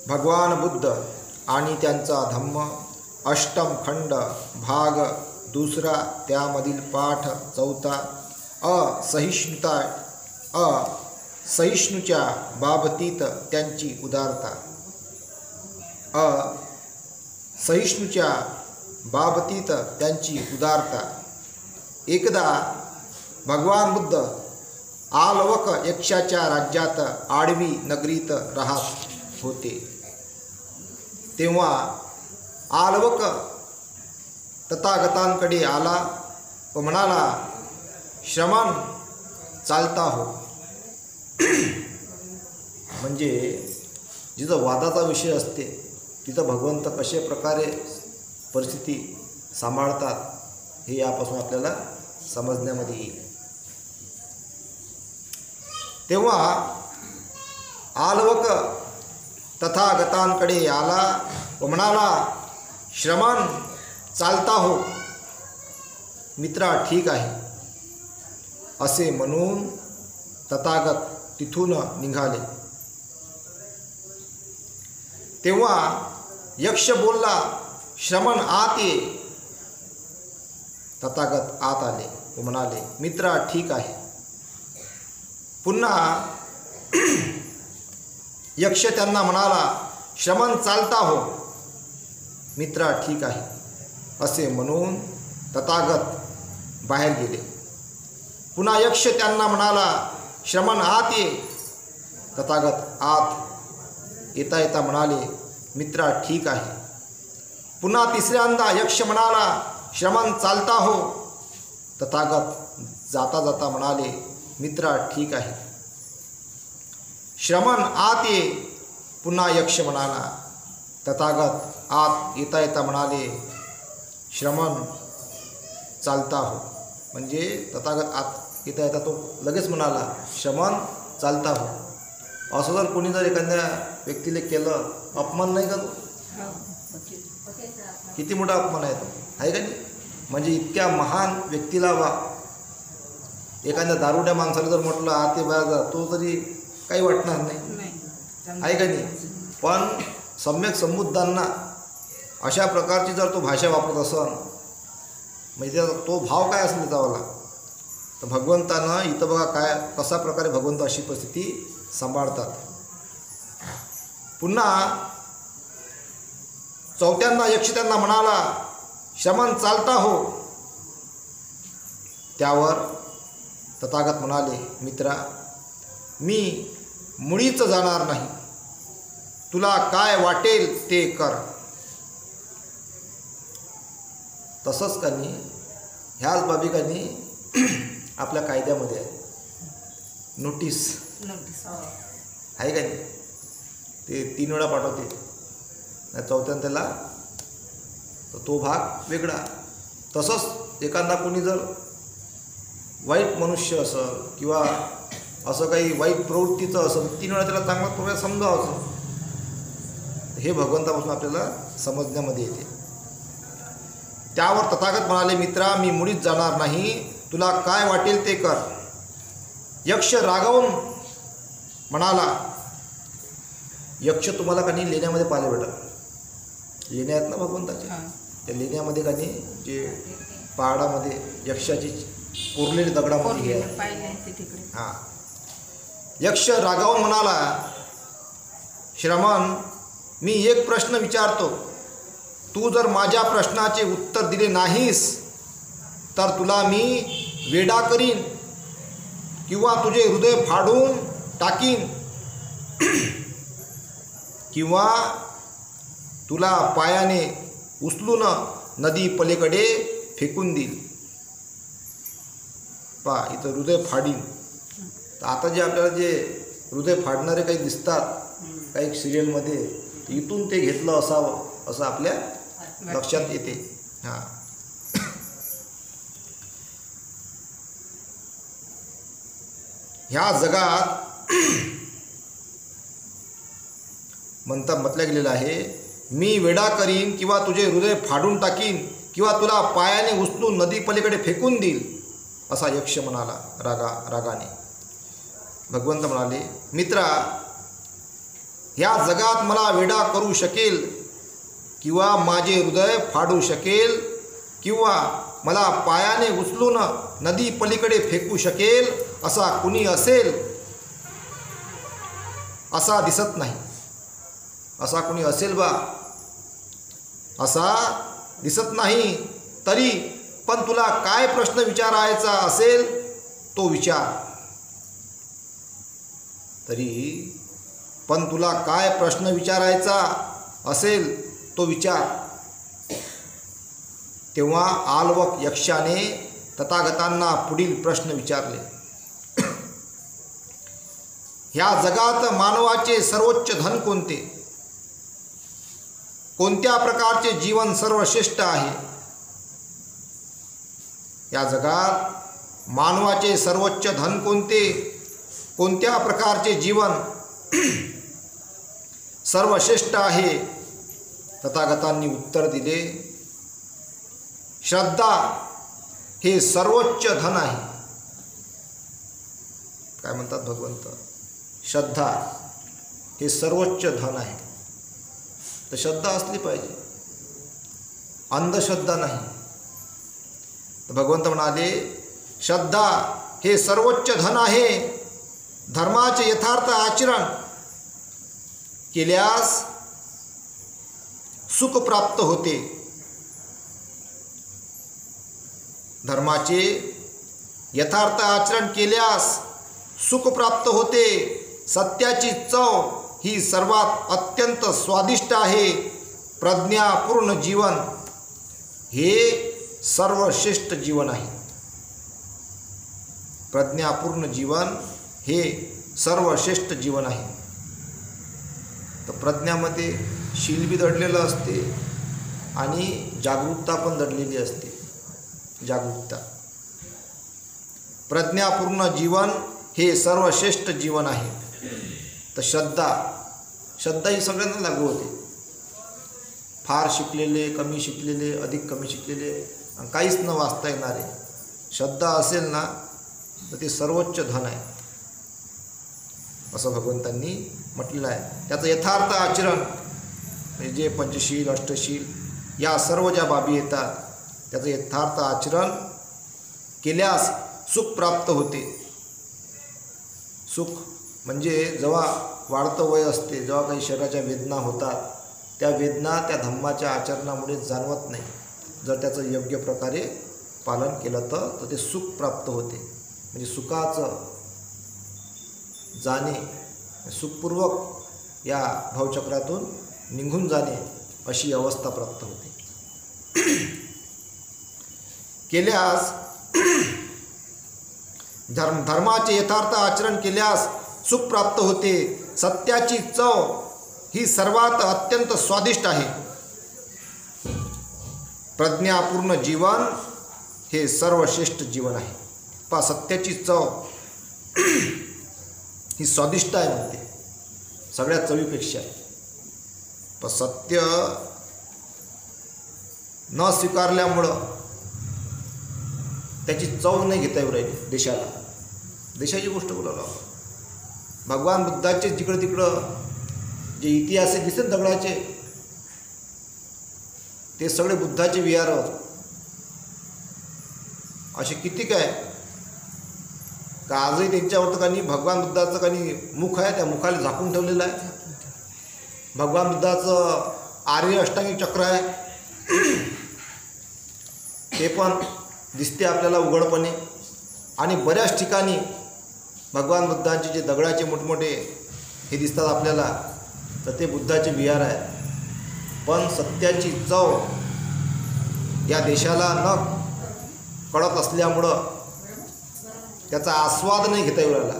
भगवान बुद्ध आणि त्यांचा धम्म अष्टम खंड भाग दुसरा त्यामधील पाठ चौथा असहिष्णुच्या बाबतीत त्यांची उदारता. असहिष्णुच्या बाबतीत त्यांची उदारता. एकदा भगवान बुद्ध आलवक यक्षाच्या राज्यात आडवी नगरीत राहत होते. तेव्हा आलवक तथागतांकडे आला व म्हणाला, श्रमण चालता हो. म्हणजे जिथं वादाचा विषय असते तिथं भगवंत कशा प्रकारे परिस्थिती सांभाळतात हे यापासून आपल्याला समजण्यामध्ये येईल. तेव्हा आलवक तथागतांकडे आला व म्हणाला, श्रमण चालता हो. मित्रा ठीक आहे असे म्हणून तथागत तिथून निघाले. तेव्हा यक्ष बोलला, श्रमण आत ये. तथागत आत आले व म्हणाले, मित्रा ठीक आहे. पुन्हा यक्ष त्यांना म्हणाला, श्रमण चालता हो. मित्रा ठीक आहे असे म्हणून तथागत बाहेर गेले. पुन्हा यक्ष त्यांना म्हणाला, श्रमण आत ये. तथागत आत येता येता म्हणाले, मित्रा ठीक आहे. पुन्हा तिसऱ्यांदा यक्ष म्हणाला, श्रमण चालता हो. तथागत जाता जाता म्हणाले, मित्रा ठीक आहे. श्रमण आत ये. पुन्हा यक्ष म्हणाला. तथागत आत येता येता म्हणाले, श्रमण चालता हो. म्हणजे तथागत आत येता येता तो लगेच म्हणाला, श्रमण चालता हो. असं जर कोणी जर एखाद्या व्यक्तीला केलं, अपमान नाही का तो? किती मोठा अपमान आहे तो, आहे का नाही? म्हणजे इतक्या महान व्यक्तीला एखाद्या दारुड्या माणसाला जर म्हटलं आत ये बाहेर जा, तो तरी काही वाटणार नाही, आहे का नाही? पण सम्यक संबुद्धांना अशा प्रकारची जर तो भाषा वापरत असन, म्हणजे तो भाव काय असेल त्याचावाला, तर भगवंतानं इथं बघा काय कसा प्रकारे भगवंत अशी परिस्थिती सांभाळतात. पुन्हा चौथ्यांदा यक्ष त्यांना म्हणाला, श्रमण चालता हो. त्यावर तथागत म्हणाले, मित्रा मी मुळीच जाणार नाही. तुला काय वाटेल ते कर. तसंच कानी ह्याच बाबी कानी आपल्या कायद्यामध्ये आहे. नोटीस आहे का नाही? ते 3 वेळा पाठवते, नाही चौथ्यानं त्याला तो भाग वेगळा. तसंच एखादा कोणी जर वाईट मनुष्य असेल किंवा असं काही वाईट प्रवृत्तीचं असेल, 3 वेळा त्याला चांगला थोड्या समजावं. हे भगवंतापासून आपल्याला समजण्यामध्ये येते. त्यावर तथागत म्हणाले, मित्रा मी मुळीच जाणार नाही. तुला काय वाटेल ते कर. यक्ष रागावून म्हणाला, यक्ष तुम्हाला का नाही लेण्यामध्ये पाहिले भेटत. लेण्या आहेत ना भगवंताच्या, त्या लेण्यामध्ये का नाही जे पहाडामध्ये यक्षाची कोरलेली दगडामध्ये हां. यक्ष रागावून म्हणाला, श्रमण मी एक प्रश्न विचारतो. तू जर माझ्या प्रश्नाचे उत्तर दिले नाहीस तर तुला मी वेडा करीन किंवा तुझे हृदय फाडून टाकीन किंवा तुला पायाने उचलून नदी पलीकडे फेकून देईल. इथं हृदय फाडीन. तर आता जे आपल्याला जे हृदय फाडणारे काही दिसतात काही सिरियलमध्ये, इथून ते घेतलं असावं असं आपल्या लक्षात येते. हां. ह्या जगात म्हटलं गेलेलं आहे, मी वेडा करीन किंवा तुझे हृदय फाडून टाकीन किंवा तुला पायाने उचलून नदी पलीकडे फेकून देईल, असा यक्ष म्हणाला रागाने. भगवंत म्हणाले, मित्रा ह्या जगात मला वेडा करू शकेल किंवा माझे हृदय फाडू शकेल किंवा मला पायाने उचलून नदी पलीकडे फेकू शकेल असा कुणी असेल असा दिसत नाही. असा कुणी असेल बा असा दिसत नाही. तरी पण तुला काय प्रश्न विचारायचा असेल तो विचार. तरी पण तुला काय प्रश्न विचारायचा असेल तो विचार. तेव्हा आलवक यक्षाने तथागतांना पुढील प्रश्न विचारले. ह्या जगात मानवाचे सर्वोच्च धन कोणते? कोणत्या प्रकारचे जीवन सर्वश्रेष्ठ आहे? या जगात मानवाचे सर्वोच्च धन कोणते? कोणत्या प्रकारचे जीवन सर्वश्रेष्ठ आहे? तथागतांनी उत्तर दिले, श्रद्धा हे सर्वोच्च धन आहे. काय म्हणतात भगवंत? श्रद्धा हे सर्वोच्च धन आहे. तर श्रद्धा असली पाहिजे, अंधश्रद्धा नाही. तर भगवंत म्हणाले, श्रद्धा हे सर्वोच्च धन आहे. धर्माचे यथार्थ आचरण केल्यास सुख प्राप्त होते. धर्माचे यथार्थ आचरण केल्यास सुख प्राप्त होते. सत्याची चव ही सर्वात अत्यंत स्वादिष्ट आहे. प्रज्ञापूर्ण जीवन हे सर्वश्रेष्ठ जीवन आहे. प्रज्ञापूर्ण जीवन हे सर्वश्रेष्ठ जीवन आहे. तर प्रज्ञामध्ये शील बी दडलेलं असते आणि जागरूकता पण दडलेली असते. जागरूकता, प्रज्ञापूर्ण जीवन हे सर्वश्रेष्ठ जीवन आहे. तर श्रद्धा ही सगळ्यांना लागू होते. फार शिकलेले, कमी शिकलेले, अधिक कमी शिकलेले, काहीच न वाचता येणारे. श्रद्धा असेल ना तर ते सर्वोच्च धन आहे असं भगवंतांनी म्हटलेलं आहे. त्याचं यथार्थ आचरण म्हणजे जे पंचशील, अष्टशील या सर्व ज्या बाबी येतात त्याचं यथार्थ आचरण केल्यास सुख प्राप्त होते. सुख म्हणजे जेव्हा वाढतं वय असते, जेव्हा काही शरीराच्या वेदना होतात, त्या वेदना त्या धम्माच्या आचरणामुळे जाणवत नाही. जर त्याचं योग्य प्रकारे पालन केलं तर ते सुख प्राप्त होते. म्हणजे सुखाचं जाणे, सुखपूर्वक या भावचक्रातून निघून जाणे अशी अवस्था प्राप्त होते. केल्यास धर्माचे यथार्थ आचरण केल्यास सुख प्राप्त होते. सत्याची चव ही सर्वात अत्यंत स्वादिष्ट आहे. प्रज्ञापूर्ण जीवन हे सर्वश्रेष्ठ जीवन आहे. पहा, सत्याची चव ही स्वादिष्ट आहे म्हणते, सगळ्या चवीपेक्षा. पण सत्य न स्वीकारल्यामुळं त्याची चव नाही घेता येऊ राहिली देशाला. देशाची गोष्ट बोलायला भगवान बुद्धाचे जिकडं तिकडं जे इतिहास दिसते दगडाचे, ते सगळे बुद्धाचे विहार असे किती काय का आजही त्यांच्यावर तर काही भगवान बुद्धाचं काही मुख आहे, त्या मुखाला झाकून ठेवलेलं आहे. भगवान बुद्धाचं आर्य अष्टांगिक चक्र आहे, ते पण दिसते आपल्याला उघडपणे. आणि बऱ्याच ठिकाणी भगवान बुद्धांचे जे दगडाचे मोठमोठे हे दिसतात आपल्याला, तर ते बुद्धाचे विहार आहे. पण सत्याची चव या देशाला न कळत असल्यामुळं त्याचा आस्वाद नाही घेता येऊ राहिला.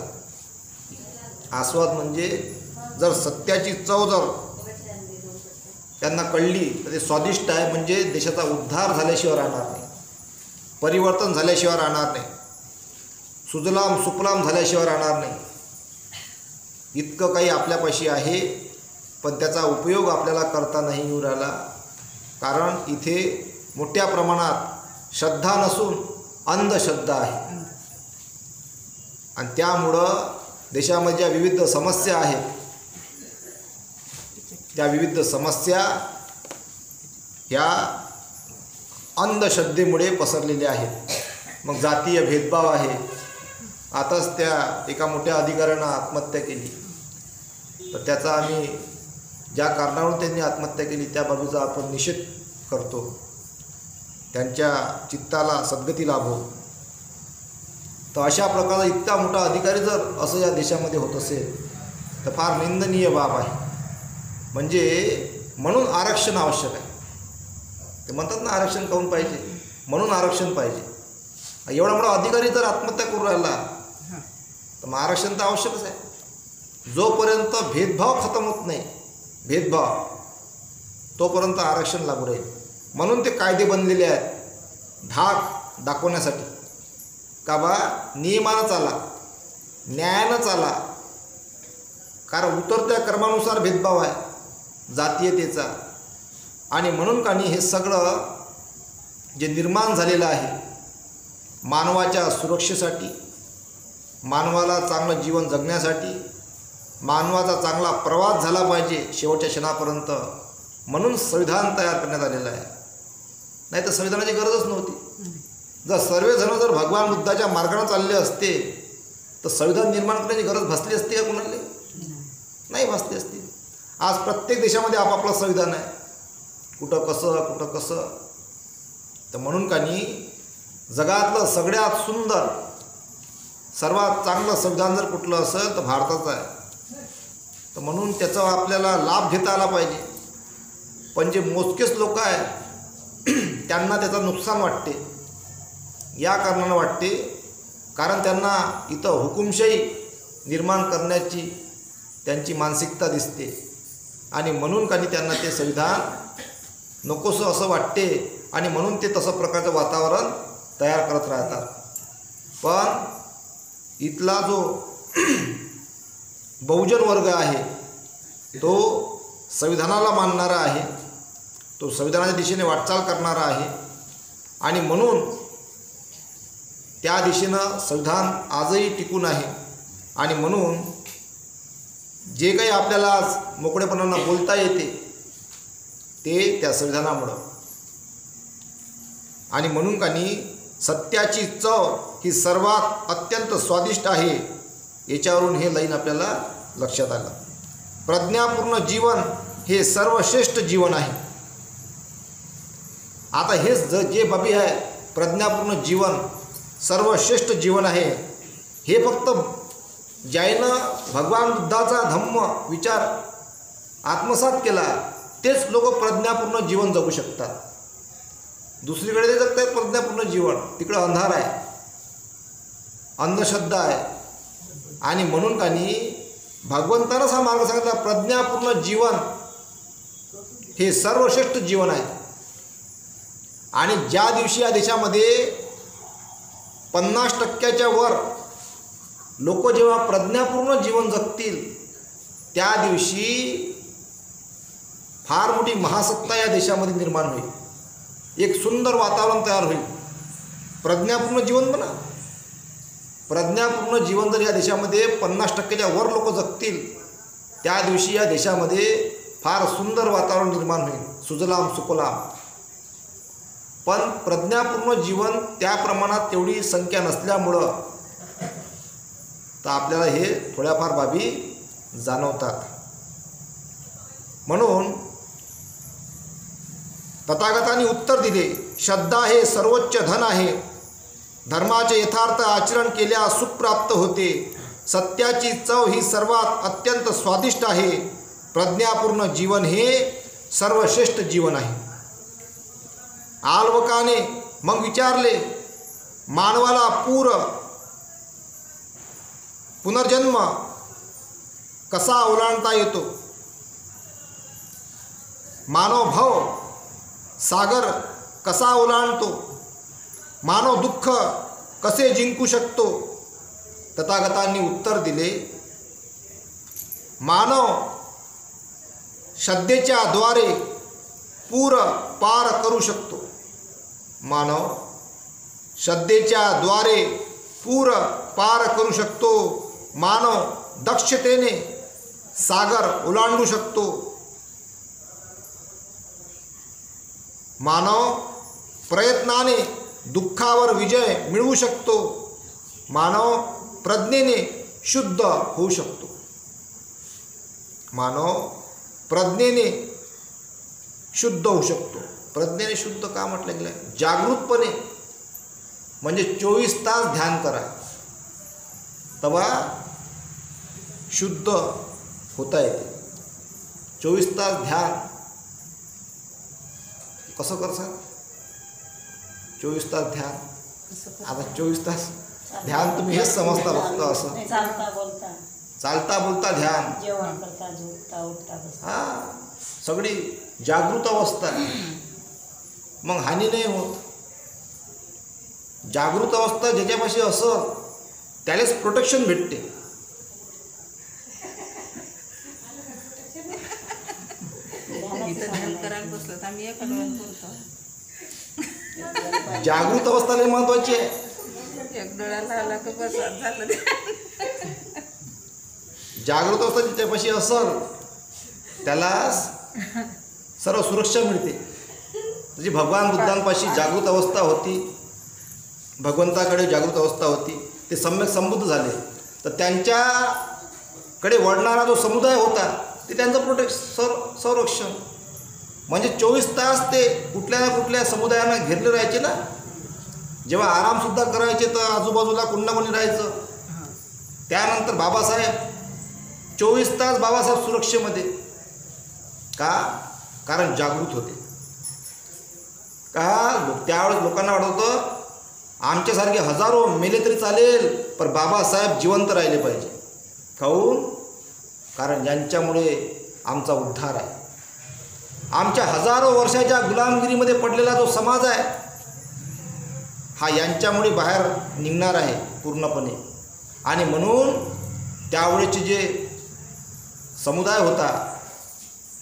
आस्वाद म्हणजे जर सत्याची चव जर त्यांना कळली तर ते स्वादिष्ट आहे. म्हणजे देशाचा उद्धार झाल्याशिवाय राहणार नाही, परिवर्तन झाल्याशिवाय राहणार नाही, सुजलाम सुफलाम झाल्याशिवाय राहणार नाही. इतकं काही आपल्यापाशी आहे, पण त्याचा उपयोग आपल्याला करता नाही येऊ राहिला. कारण इथे मोठ्या प्रमाणात श्रद्धा नसून अंधश्रद्धा आहे. आणि त्यामुळं देशामध्ये ज्या विविध समस्या आहेत त्या विविध समस्या ह्या अंधश्रद्धेमुळे पसरलेल्या आहेत. मग जातीय भेदभाव आहे. आताच त्या एका मोठ्या अधिकाऱ्यानं आत्महत्या केली, तर त्याचा आम्ही ज्या कारणावरून त्यांनी आत्महत्या केली त्या बाबीचा आपण निषेध करतो. त्यांच्या चित्ताला सद्गती लाभो. तर अशा प्रकारचा इतका मोठा अधिकारी जर असं या देशामध्ये होत असेल तर फार निंदनीय बाब आहे. म्हणजे म्हणून आरक्षण आवश्यक आहे. ते म्हणतात ना आरक्षण काऊन पाहिजे, म्हणून आरक्षण पाहिजे. एवढा मोठा अधिकारी जर आत्महत्या करून राहिला तर मग आरक्षण तर आवश्यकच आहे. जोपर्यंत भेदभाव खतम होत नाही, भेदभाव, तोपर्यंत आरक्षण लागू राहील. म्हणून ते कायदे बनलेले आहेत धाक दाखवण्यासाठी का बा नियमानं चाला, न्यायानं चाला. कारण उतरत्या कर्मानुसार भेदभाव आहे जातीयतेचा. आणि म्हणून का नाही हे सगळं जे निर्माण झालेलं आहे मानवाच्या सुरक्षेसाठी, मानवाला चांगलं जीवन जगण्यासाठी, मानवाचा चांगला प्रवास झाला पाहिजे शेवटच्या क्षणापर्यंत, म्हणून संविधान तयार करण्यात आलेलं आहे. नाही तर संविधानाची गरजच नव्हती. जर सर्वजण जर भगवान बुद्धाच्या मार्गाने चालले असते तर संविधान निर्माण करण्याची गरज भासली असती का कुणाला? नाही भासली असती. आज प्रत्येक देशामध्ये आपापलं संविधान आहे, कुठं कसं. तर म्हणून का नाही जगातलं सगळ्यात सुंदर सर्वात चांगलं संविधान जर कुठलं असेल तर भारताचं आहे. तर म्हणून त्याचा आपल्याला लाभ घेता आला पाहिजे. पण जे मोजकेच लोक आहे त्यांना त्याचं नुकसान वाटते. या कारणानं वाटते कारण त्यांना इथं हुकुमशाही निर्माण करण्याची त्यांची मानसिकता दिसते. आणि म्हणून काही त्यांना ते संविधान नकोसं असं वाटते आणि म्हणून ते तसं प्रकारचं वातावरण तयार करत राहतात. पण इथला जो बहुजन वर्ग आहे तो संविधानाला मानणारा आहे, तो संविधानाच्या दिशेने वाटचाल करणारा आहे. आणि म्हणून त्या दिशेनं संविधान आजही टिकून आहे. आणि म्हणून जे काही आपल्याला आज मोकळेपणानं बोलता येते ते त्या संविधानामुळं. आणि म्हणून का नाही सत्याची चव ही सर्वात अत्यंत स्वादिष्ट आहे, याच्यावरून हे लाईन आपल्याला लक्षात आलं. प्रज्ञापूर्ण जीवन हे सर्वश्रेष्ठ जीवन आहे. आता हेच जे बाबी आहे प्रज्ञापूर्ण जीवन सर्वश्रेष्ठ जीवन आहे, हे फक्त ज्यानं भगवान बुद्धाचा धम्म विचार आत्मसात केला तेच लोक प्रज्ञापूर्ण जीवन जगू शकतात. दुसरीकडे ते जगत आहेत प्रज्ञापूर्ण जीवन, तिकडं अंधार आहे, अंधश्रद्धा आहे. आणि म्हणून का नाही भगवंतानंच हा मार्ग सांगितला, प्रज्ञापूर्ण जीवन हे सर्वश्रेष्ठ जीवन आहे. आणि ज्या दिवशी या देशामध्ये 50% वर लोक जेव्हा प्रज्ञापूर्ण जीवन जगतील त्या दिवशी फार मोठी महासत्ता या देशामध्ये निर्माण होईल. एक सुंदर वातावरण तयार होईल. प्रज्ञापूर्ण जीवन म्हणा, प्रज्ञापूर्ण जीवन जर या देशामध्ये 50% वर लोक जगतील त्या दिवशी या देशामध्ये फार सुंदर वातावरण निर्माण होईल, सुजलाम सुफलाम. पण प्रज्ञापूर्ण जीवन त्या प्रमाणात तेवढी संख्या नसल्यामुळं तर आपल्याला हे थोड्याफार बाबी जाणवतात. म्हणून तथागतांनी उत्तर दिले, श्रद्धा हे सर्वोच्च धन आहे. धर्माचे यथार्थ आचरण केल्यास सुख प्राप्त होते. सत्याची चव ही सर्वात अत्यंत स्वादिष्ट आहे. प्रज्ञापूर्ण जीवन हे सर्वश्रेष्ठ जीवन आहे. आल्वकाने मग विचारले, मानवाला पुनर्जन्म कसा ओलांडता येतो? मानव भव सागर कसा ओलांडतो? मानव दुःख कसे जिंकू शकतो? तथागतांनी उत्तर दिले, मानव श्रद्धेच्या द्वारे पूर पार करू शकतो. मानव श्रद्धेच्या द्वारे पूर पार करू शकतो. मानव दक्षतेने सागर ओलांडू शकतो. मानव प्रयत्नाने दुःखावर विजय मिळवू शकतो. मानव प्रज्ञेने शुद्ध होऊ शकतो. मानव प्रज्ञेने शुद्ध होऊ शकतो. प्रज्ञेने शुद्ध का म्हटलं गेलं? जागृतपणे, म्हणजे 24 तास ध्यान करा, तेव्हा शुद्ध होता येते. 24 तास ध्यान कसं करसाल? 24 तास ध्यान, आता 24 तास ध्यान तुम्ही हेच समजता फक्त असं चालता बोलता ध्यान, जेवण करता, झोपता, उठता, बसता, हां, सगळी जागृत अवस्था. मग हानी नाही होत. जागृत अवस्था ज्याच्यापाशी असं त्यालाच प्रोटेक्शन भेटते. जागृत अवस्था लय महत्वाची आहे. एक डोळ्याला आला तर बस झालं. जागृत अवस्था ज्याच्यापाशी असल त्याला सर्व सुरक्षा मिळते. म्हणजे भगवान बुद्धांपाशी जागृत अवस्था होती, भगवंताकडे जागृत अवस्था होती, ते सम्यक संबुद्ध झाले. तर त्यांच्याकडे वळणारा जो समुदाय होता ते त्यांचं संरक्षण. म्हणजे 24 तास ते कुठल्या ना कुठल्या समुदायांना घेरले राहायचे ना. जेव्हा आरामसुद्धा करायचे तर आजूबाजूला कोणी ना कोणी राहायचं. त्यानंतर बाबासाहेब 24 तास बाबासाहेब सुरक्षेमध्ये. का? कारण जागृत होते. का? त्यावेळेस लोकांना वाटत होतं आमच्यासारखे हजारो मेले तरी चालेल, पण बाबासाहेब जिवंत राहिले पाहिजे. काहून? कारण यांच्यामुळे आमचा उद्धार आहे. आमच्या हजारो वर्षाच्या गुलामगिरीमध्ये पडलेला जो समाज आहे हा यांच्यामुळे बाहेर निघणार आहे पूर्णपणे. आणि म्हणून त्यावेळेचे जे समुदाय होता,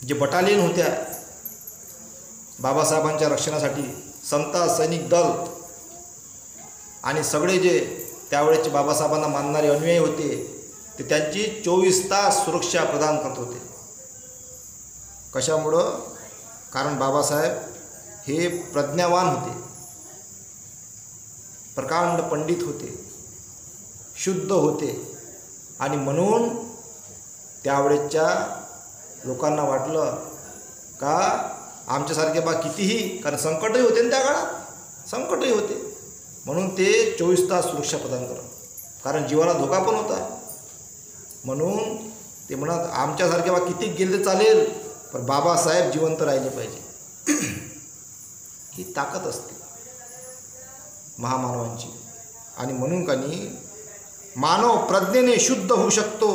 जे बटालियन होत्या बाबासाहेबांच्या रक्षणासाठी, संत सैनिक दल आणि सगळे जे त्यावेळेचे बाबासाहेबांना मानणारे अनुयायी होते ते त्यांची 24 तास सुरक्षा प्रदान करत होते. कशामुळं? कारण बाबासाहेब हे प्रज्ञावान होते, प्रकांड पंडित होते, शुद्ध होते. आणि म्हणून त्यावेळेच्या लोकांना वाटलं का आमच्यासारखे बा कितीही, कारण संकटही होते ना त्या काळात, संकटही होते, म्हणून ते 24 तास सुरक्षा प्रदान करत. कारण जीवाला धोका पण होता. म्हणून ते म्हणत आमच्यासारखे बा किती गेले चालेल, पण बाबासाहेब जिवंत राहिले पाहिजे. ही ताकद असते महामानवांची. आणि म्हणून कानी मानव प्रज्ञेने शुद्ध होऊ शकतो.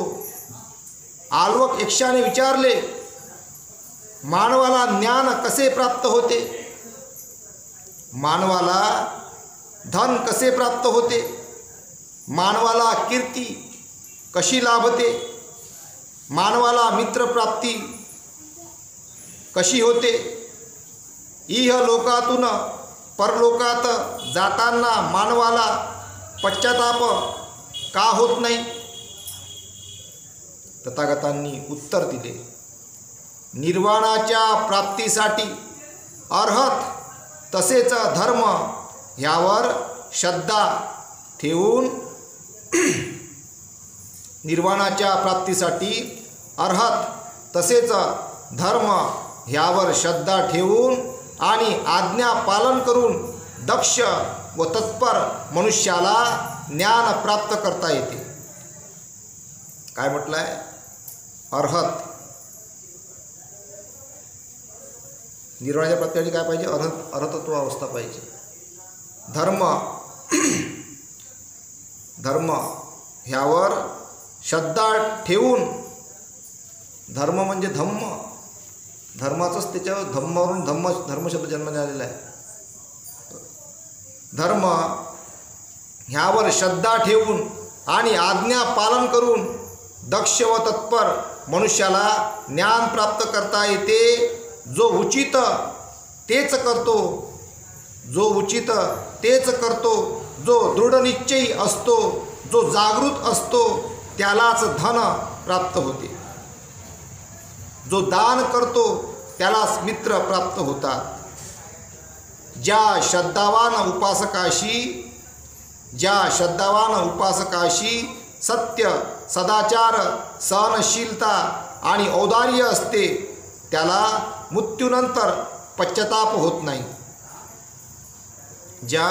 आल्वक यक्षाने विचारले, मानवाला ज्ञान कसे प्राप्त होते? मानवाला धन कसे प्राप्त होते? मानवाला कीर्ती कशी लाभते? मानवाला मित्रप्राप्ती कशी होते? इह लोकातून परलोकात जाताना मानवाला पश्चाताप का होत नाही? तथागतांनी उत्तर दिले, निर्वाणाच्या प्राप्तीसाठी अर्हत तसेच धर्म ह्यावर श्रद्धा ठेवून, निर्वाणाच्या प्राप्तीसाठी अर्हत तसेच धर्म ह्यावर श्रद्धा ठेवून आणि आज्ञा पालन करून दक्ष व तत्पर मनुष्याला ज्ञान प्राप्त करता येते. काय म्हटलं आहे? अर्हत. निर्वाणाच्या प्राप्तीसाठी काय पाहिजे? अर्हतत्व अवस्था पाहिजे. धर्म ह्यावर श्रद्धा ठेवून, धर्म म्हणजे धम्म, धर्माचंच त्याच्यावर धम्मावरून धर्म शब्द जन्माला आलेला आहे. धर्म ह्यावर श्रद्धा ठेवून आणि आज्ञा पालन करून दक्ष व तत्पर मनुष्याला ज्ञान प्राप्त करता येते. जो उचित तेच करतो, जो उचित तेच करतो, जो दृढनिश्चयी असतो, जो जागृत असतो त्यालाच धन प्राप्त होते. जो दान करतो त्यालाच मित्र प्राप्त होतात. ज्या श्रद्धावान उपासकाशी सत्य, सदाचार, सहनशीलता आणि औदार्य असते त्याला मृत्यूनंतर पश्चाताप होत नाही. ज्या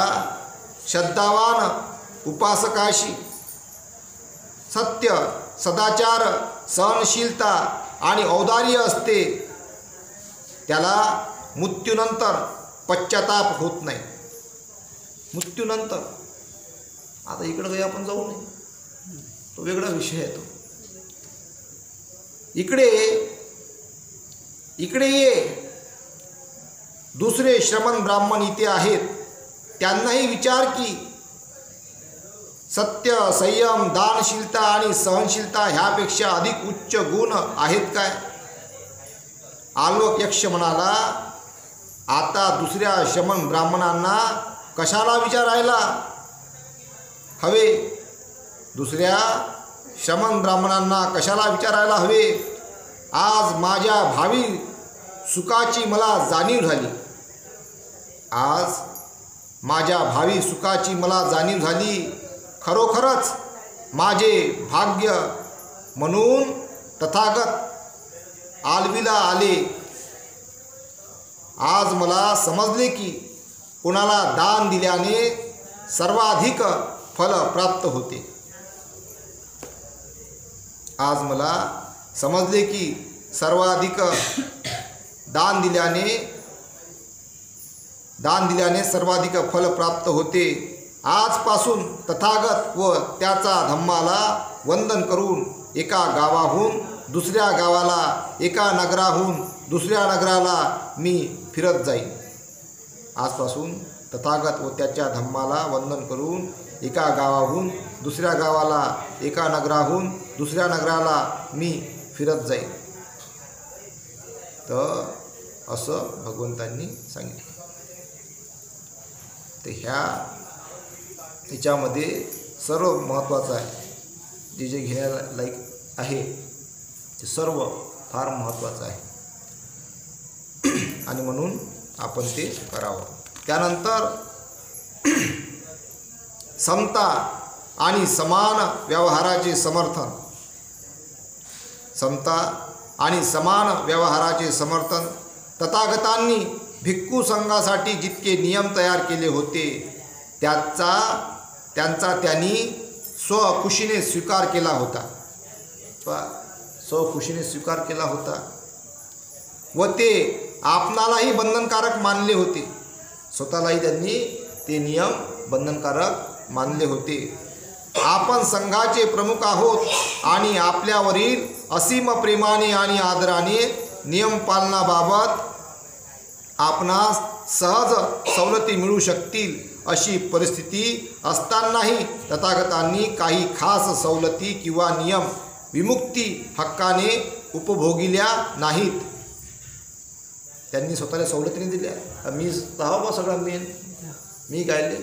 श्रद्धावान उपासकाशी सत्य, सदाचार, सहनशीलता आणि औदार्य असते त्याला मृत्यूनंतर पश्चाताप होत नाही. मृत्यूनंतर आता इकडं काही आपण जाऊ नये, तो वेगळा विषय आहे. तो इकडे ये. दुसरे श्रमण ब्राह्मण इथे आहेत, त्यांनाही विचार की सत्य, संयम, दानशीलता आणि सहनशीलता ह्यापेक्षा अधिक उच्च गुण आहेत काय? आल्वक यक्ष म्हणाला, आता दुसऱ्या श्रमण ब्राह्मणांना कशाला विचारायला हवे? दुसऱ्या श्रमण ब्राह्मणांना कशाला विचारायला हवे? आज माझ्या भावी सुखाची मला जाणीव झाली. आज माझ्या भावी सुखाची मला जाणीव झाली. खरोखरच माझे भाग्य म्हणून तथागत आलवीला आले. आज मला समजले की कोणाला दान दिल्याने सर्वाधिक फल प्राप्त होते. आज मला समजले की सर्वाधिक दान दिल्याने सर्वाधिक फल प्राप्त होते. आजपासून तथागत व त्याचा धम्माला वंदन करून एका गावाहून दुसऱ्या गावाला, एका नगराहून दुसऱ्या नगराला मी फिरत जाईन. आजपासून तथागत व त्याच्या धम्माला वंदन करून एका गावाहून दुसऱ्या गावाला, एका नगराहून दुसऱ्या नगराला मी फिरत जाईन. तर असं भगवंतांनी सांगितलं. तर ह्याच्यामध्ये सर्व महत्त्वाचं आहे. जे घेण्याला लायक आहे ते सर्व फार महत्त्वाचं आहे आणि म्हणून आपण ते करावं. त्यानंतर समता आणि समान व्यवहाराचे समर्थन. समता आणि समान व्यवहाराचे समर्थन. तथागतांनी भिक्खू संघासाठी जितके नियम तयार केले होते त्यांचा त्यांनी स्वखुशीने स्वीकार केला होता. स्वखुशीने स्वीकार केला होता व ते आपणालाही बंधनकारक मानले होते. स्वतःलाही त्यांनी ते नियम बंधनकारक मानले होते. आपण संघाचे प्रमुख आहोत आणि आपल्यावरील असीम प्रेमाने आणि आदराने नियम पालनाबाबत आपणास सहज सवलती मिळू शकतील अशी परिस्थिती असतानाही तथागतांनी काही खास सवलती किंवा नियम विमुक्ती हक्काने उपभोगिल्या नाहीत. त्यांनी स्वतःला सवलतीने दिल्या. मी लावा सगळा मी गायले,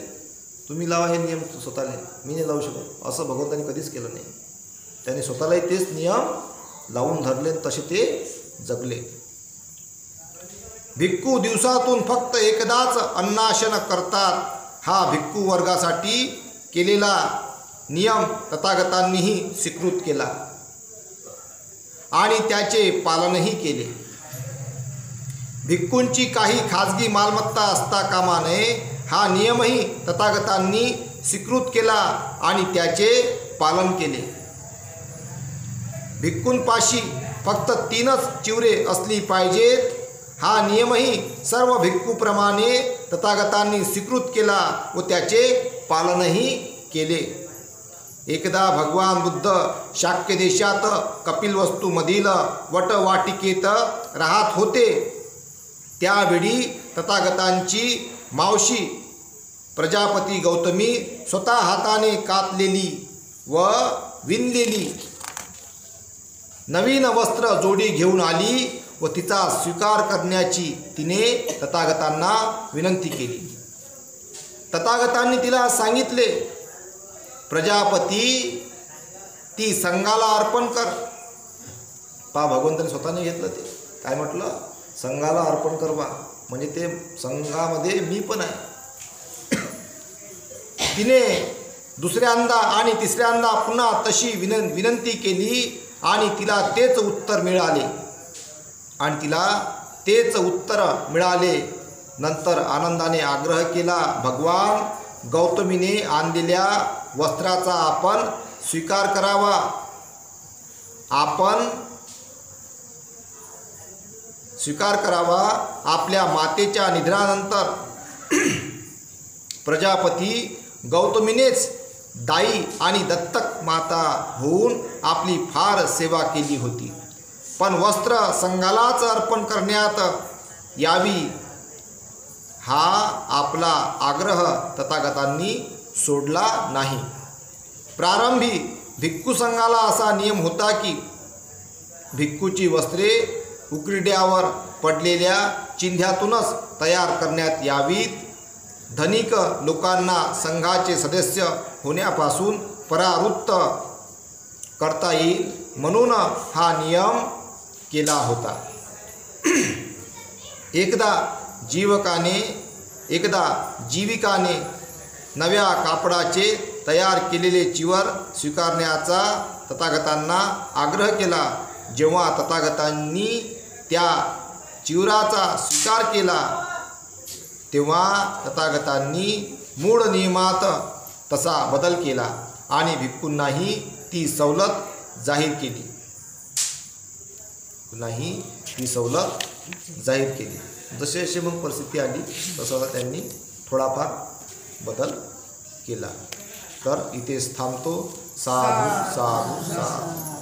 तुम्ही लावा हे नियम स्वतःला, मी नाही लावू शकत असं भगवंतांनी कधीच केलं नाही. त्यांनी स्वतःलाही तेच नियम लावून धरले, तसे ते जगले. भिक्खू दिवसातून फक्त एकदाच अन्नाशन करतात. हा भिक्खू वर्गासाठी केलेला नियम तथागतांनीही स्वीकृत केला आणि त्याचे पालनही केले. भिक्खूंची काही खाजगी मालमत्ता असता कामा नये हा नियमही तथागतांनी स्वीकृत केला आणि त्याचे पालन केले. भिक्खूंपाशी फक्त 3च चिवरे असली पाहिजेत हा नियमही सर्व भिक्खूप्रमाणे तथागतांनी स्वीकृत केला व त्याचे पालनही केले. एकदा भगवान बुद्ध शाक्य देशात कपिलवस्तूमधील वटवाटिकेत राहत होते. त्यावेळी तथागतांची मावशी प्रजापती गौतमी स्वतः हाताने कातलेली व विणलेली नवीन वस्त्र जोडी घेऊन आली व तिचा स्वीकार करण्याची तिने तथागतांना विनंती केली. तथागतांनी तिला सांगितले, प्रजापती ती संघाला अर्पण कर. भगवंताने स्वतःने घेतलं. ते काय म्हटलं? संघाला अर्पण करवा, म्हणजे ते संघामध्ये मी पण आहे. तिने दुसऱ्यांदा आणि तिसऱ्यांदा पुन्हा तशी विनंती केली आणि तिला तेच उत्तर मिळाले. नंतर आनंदाने आग्रह केला, भगवान, गौतमीने आणलेल्या वस्त्राचा आपण स्वीकार करावा. आपल्या मातेच्या निधनानंतर प्रजापती गौतमीनेच दाई आणि दत्तक माता होऊन आपली फार सेवा केली होती. पण वस्त्र संघालाच अर्पण करण्यात यावी हा आपला आग्रह तथागतांनी सोडला नाही. प्रारंभी भिक्खू संघाला असा नियम होता की भिक्खूची वस्त्रे उकिरड्यावर पडलेल्या चिंध्यातूनच तयार करण्यात यावीत. धनिक लोकांना संघाचे सदस्य होण्यापासून परावृत्त करता येईल म्हणून हा नियम केला होता. एकदा जीविकाने नव्या कापडाचे तयार केलेले चिवर स्वीकारण्याचा तथागतांना आग्रह केला. जेव्हा तथागतांनी त्या चिवराचा स्वीकार केला तेव्हा तथागतांनी मूळ नियमात तसा बदल केला आणि भिक्खूंनाही ती सवलत जाहीर केली. जसे जसे मग परिस्थिती आली तसा त्यांनी थोडाफार बदल केला. तर इथेच थांबतो. साधू साधू साधू.